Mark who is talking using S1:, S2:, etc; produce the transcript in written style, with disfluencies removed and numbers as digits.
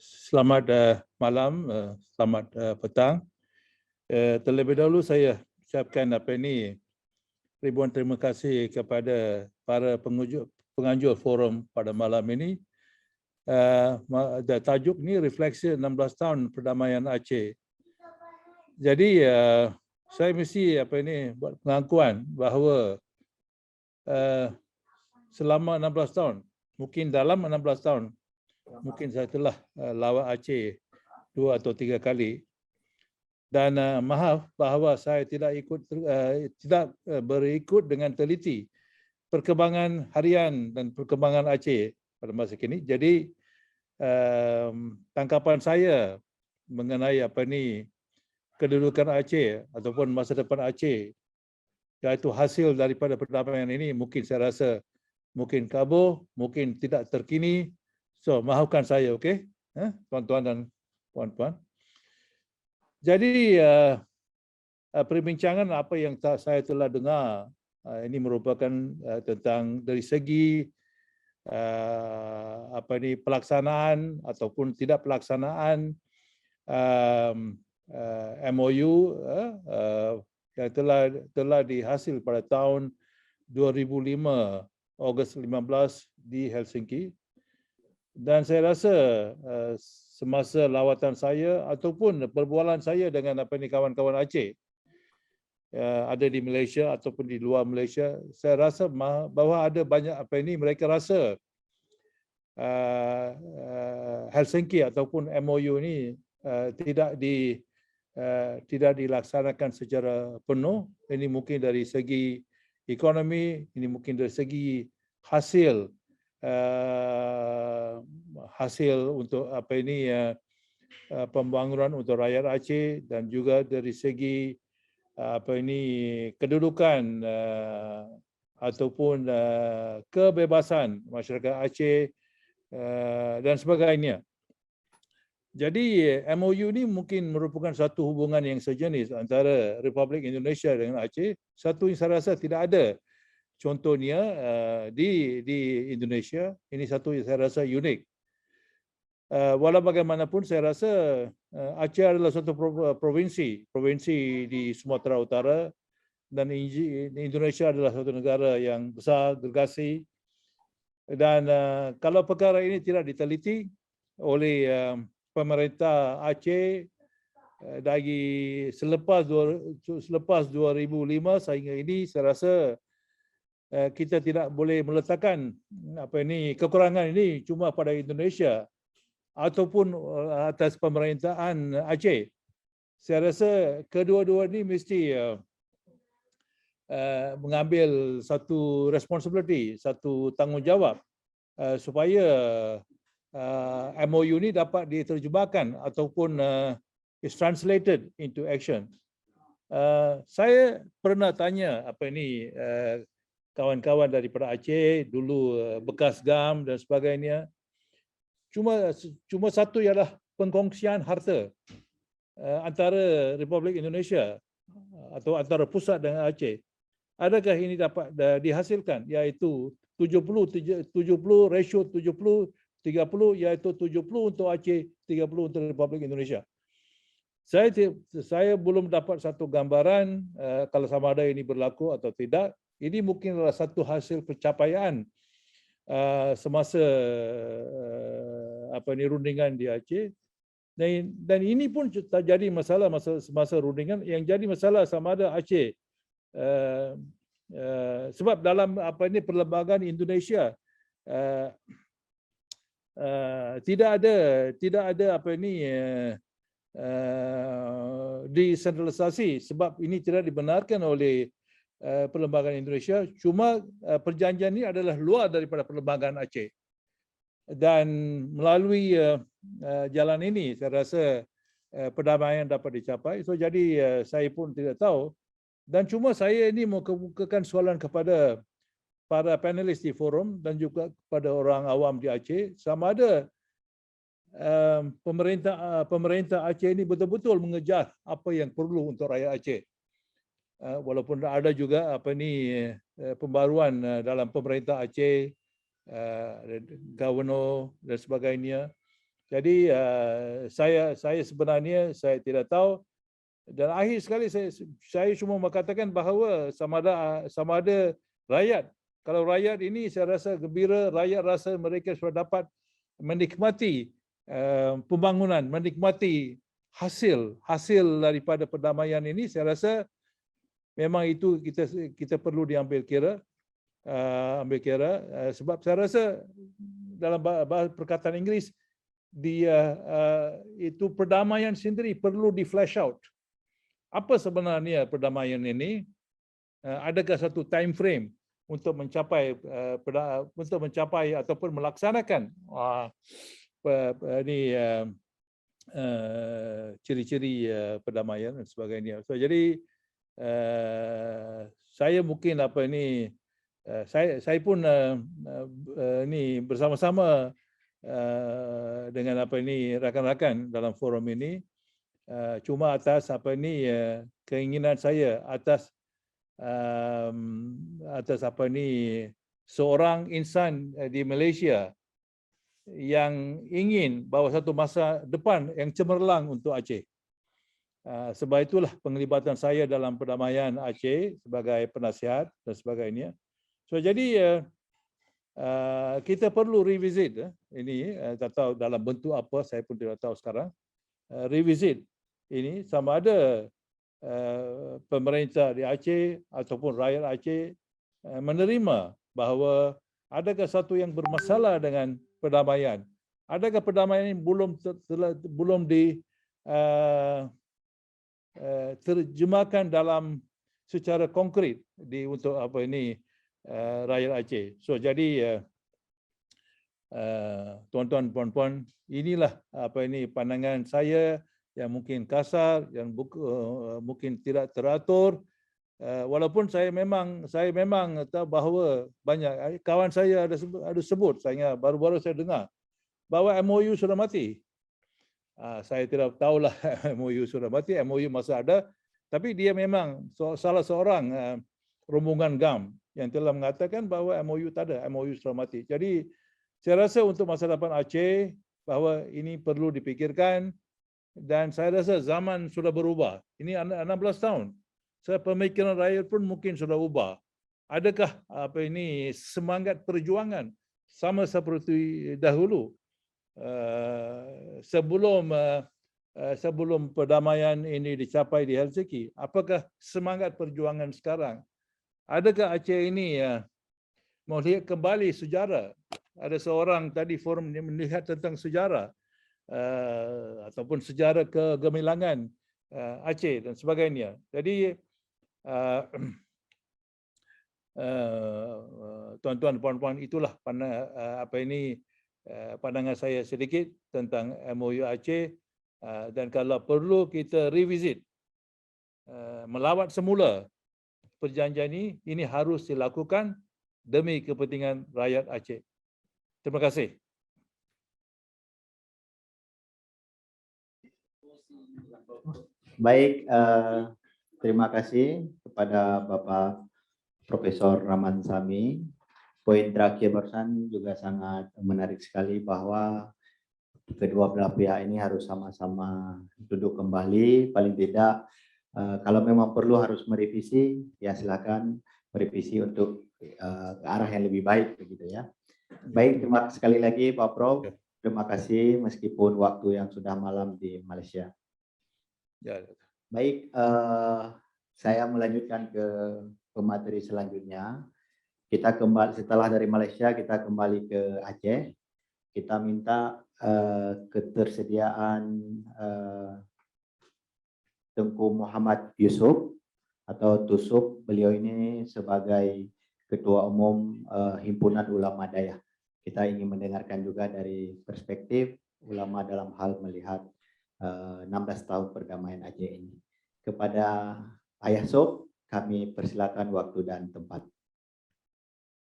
S1: Selamat malam, selamat petang. Terlebih dahulu saya ucapkan ribuan terima kasih kepada para penganjur forum pada malam ini. Tajuk ni refleksi 16 tahun perdamaian Aceh. Jadi saya mesti buat pengakuan bahawa selama 16 tahun, mungkin dalam 16 tahun, mungkin saya telah lawat Aceh 2 atau 3 kali. Dan maaf bahawa saya tidak berikut dengan teliti perkembangan harian dan perkembangan Aceh pada masa kini. Jadi tangkapan saya mengenai kedudukan Aceh ataupun masa depan Aceh, iaitu hasil daripada perdamaian ini, mungkin saya rasa mungkin kabur, mungkin tidak terkini. So maafkan saya, okey, tuan-tuan dan puan-puan. Jadi perbincangan apa yang saya telah dengar ini merupakan tentang dari segi pelaksanaan ataupun tidak pelaksanaan MOU yang telah dihasil pada tahun 2005 Ogos 15 di Helsinki. Dan saya rasa semasa lawatan saya ataupun perbualan saya dengan kawan-kawan Aceh ada di Malaysia ataupun di luar Malaysia, saya rasa bahawa ada banyak mereka rasa Helsinki ataupun MOU ini tidak dilaksanakan secara penuh. Ini mungkin dari segi ekonomi, ini mungkin dari segi hasil untuk pembangunan untuk rakyat Aceh, dan juga dari segi kedudukan ataupun kebebasan masyarakat Aceh dan sebagainya. Jadi MOU ini mungkin merupakan satu hubungan yang sejenis antara Republik Indonesia dengan Aceh. Satu yang saya rasa tidak ada contohnya di Indonesia. Ini satu yang saya rasa unik. Walau bagaimanapun saya rasa Aceh adalah satu provinsi di Sumatera Utara, dan Indonesia adalah satu negara yang besar, gergasi. Dan kalau perkara ini tidak diteliti oleh pemerintah Aceh dari selepas 2005 sehingga ini, saya rasa kita tidak boleh meletakkan kekurangan ini cuma pada Indonesia ataupun atas pemerintahan Aceh. Saya rasa kedua-dua ini mesti mengambil satu responsibility, satu tanggungjawab supaya MOU ini dapat diterjemahkan ataupun is translated into action. Saya pernah tanya kawan-kawan daripada Aceh dulu, bekas GAM dan sebagainya. Cuma satu ialah pengkongsian harta antara Republik Indonesia atau antara pusat dengan Aceh. Adakah ini dapat dihasilkan, iaitu 70 ratio 70 30, iaitu 70 untuk Aceh, 30 untuk Republik Indonesia. Saya belum dapat satu gambaran kalau sama ada ini berlaku atau tidak. Ini mungkin adalah satu hasil pencapaian semasa rundingan di Aceh. Dan ini pun terjadi masalah semasa rundingan. Yang jadi masalah sama ada Aceh sebab dalam perlembagaan Indonesia tidak ada desentralisasi, sebab ini tidak dibenarkan oleh perlembagaan Indonesia. Cuma perjanjian ini adalah luar daripada perlembagaan Aceh, dan melalui jalan ini saya rasa perdamaian dapat dicapai. So jadi saya pun tidak tahu, dan cuma saya ini mau kemukakan soalan kepada para panelis di forum dan juga kepada orang awam di Aceh, sama ada pemerintah Aceh ini betul-betul mengejar apa yang perlu untuk rakyat Aceh. Walaupun ada juga pembaruan dalam pemerintah Aceh, governor dan sebagainya. Jadi saya sebenarnya saya tidak tahu, dan akhir sekali saya cuma mengatakan bahawa sama ada rakyat, kalau rakyat ini saya rasa gembira, rakyat rasa mereka sudah dapat menikmati pembangunan, menikmati hasil daripada perdamaian ini, saya rasa memang itu kita perlu diambil kira, sebab saya rasa dalam perkataan Inggeris itu perdamaian sendiri perlu di flash out. Apa sebenarnya perdamaian ini? Adakah satu time frame untuk mencapai ataupun melaksanakan ciri-ciri perdamaian dan sebagainya. So, jadi saya mungkin saya pun ini bersama-sama dengan rakan-rakan dalam forum ini, cuma atas keinginan saya, atas seorang insan di Malaysia yang ingin bawa satu masa depan yang cemerlang untuk Aceh. Sebab itulah penglibatan saya dalam perdamaian Aceh sebagai penasihat dan sebagainya. So, jadi kita perlu revisit ini, tak tahu dalam bentuk apa, saya pun tidak tahu sekarang. Revisit ini sama ada pemerintah di Aceh ataupun rakyat Aceh menerima bahawa adakah satu yang bermasalah dengan perdamaian. Adakah perdamaian ini belum terjemahkan dalam secara konkret untuk rakyat Aceh. So, jadi tuan-tuan puan-puan, inilah pandangan saya yang mungkin kasar, yang mungkin tidak teratur. Walaupun saya memang tahu bahawa banyak kawan saya ada sebut, saya baru-baru saya dengar bahawa MOU sudah mati. Saya tidak tahulah MOU sudah mati, MOU masih ada, tapi dia memang salah seorang rombongan GAM yang telah mengatakan bahawa MOU tak ada, MOU sudah mati. Jadi saya rasa untuk masa depan Aceh bahawa ini perlu dipikirkan, dan saya rasa zaman sudah berubah. Ini 16 tahun. Pemikiran rakyat pun mungkin sudah ubah. Adakah semangat perjuangan sama seperti dahulu sebelum perdamaian ini dicapai di Helsinki? Apakah semangat perjuangan sekarang? Adakah Aceh ini melihat kembali sejarah? Ada seorang tadi forum yang melihat tentang sejarah ataupun sejarah kegemilangan Aceh dan sebagainya. Jadi tuan-tuan puan-puan, itulah pandangan saya sedikit tentang MOU Aceh, dan kalau perlu kita revisit, melawat semula perjanjian ini harus dilakukan demi kepentingan rakyat Aceh. Terima kasih.
S2: Baik, terima kasih kepada Bapak Profesor Rahman Sami. Poin terakhir barusan juga sangat menarik sekali bahwa kedua belah pihak ini harus sama-sama duduk kembali, paling tidak kalau memang perlu harus merevisi, ya silakan merevisi untuk ke arah yang lebih baik begitu ya. Baik, terima kasih sekali lagi Pak Prof. Terima kasih meskipun waktu yang sudah malam di Malaysia.
S1: Ya.
S2: Baik, saya melanjutkan ke pemateri selanjutnya. Kita kembali setelah dari Malaysia, kita kembali ke Aceh. Kita minta ketersediaan Tengku Muhammad Yusuf atau Tusuk. Beliau ini sebagai Ketua Umum Himpunan Ulama Dayah. Kita ingin mendengarkan juga dari perspektif ulama dalam hal melihat 16 tahun perdamaian Aceh ini. Kepada Ayah Sob, kami persilakan waktu dan tempat.